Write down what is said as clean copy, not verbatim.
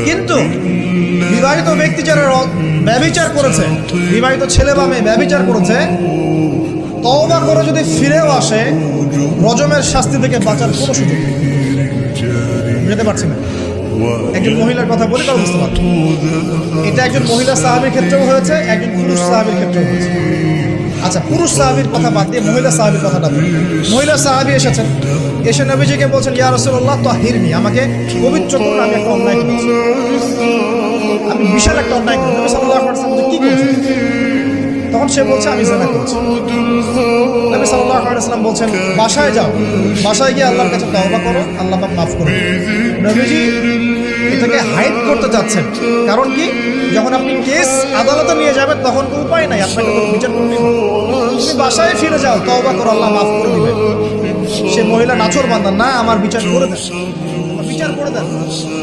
কিন্তু বিবাহিত ব্যক্তি যারা ব্যভিচার করেছে, বিবাহিত ছেলে বা মেয়ে ব্যভিচার করেছে, তওবা করে যদি ফিরেও আসে, রজমের শাস্তি থেকে বাঁচার কোনো সুযোগ নেই। বুঝতে পারছি না? একজন মহিলার কথা বলি, তাও বুঝতে পারছি। এটা একজন মহিলা সাহাবীর ক্ষেত্রেও হয়েছে, একজন পুরুষ সাহাবীর ক্ষেত্রেও হয়েছে। আচ্ছা, পুরুষ সাহাবীর কথা বাদ দিয়ে মহিলা সাহাবীর কথাটা বলি। মহিলা সাহাবী এসেছেন, এসে নবীজিকে বলছেন, ইয়া রাসূলুল্লাহ তাহিরনি, আমাকে পবিত্র করুন, আমি একটা অন্যায় করেছি, আমি বিশাল একটা অন্যায় করেছি। নবী সাল্লাল্লাহু আলাইহি ওয়াসাল্লাম বলছেন, কি করেছেন? তখন সে বলছে, আমি জিনা করেছি। নবী সাল্লাল্লাহু আলাইহি ওয়াসাল্লাম বলছেন, বাসায় যাও, বাসায় গিয়ে আল্লাহর কাছে তওবা করো, আল্লাহ পাক মাফ করবেন। নবীজি এটাকে হাইড করতে যাচ্ছেন, কারণ কি, যখন আপনি কেস আদালতে নিয়ে যাবেন তখন তো উপায় নাই, আপনাকে তো বিচার করতে হবে। তুমি বাসায় ফিরে যাও, তওবা করো, আল্লাহ মাফ করে দিবেন। সে মহিলা নাছর বান্দা, না, আমার বিচার করে দেন, আমার বিচার করে দেন।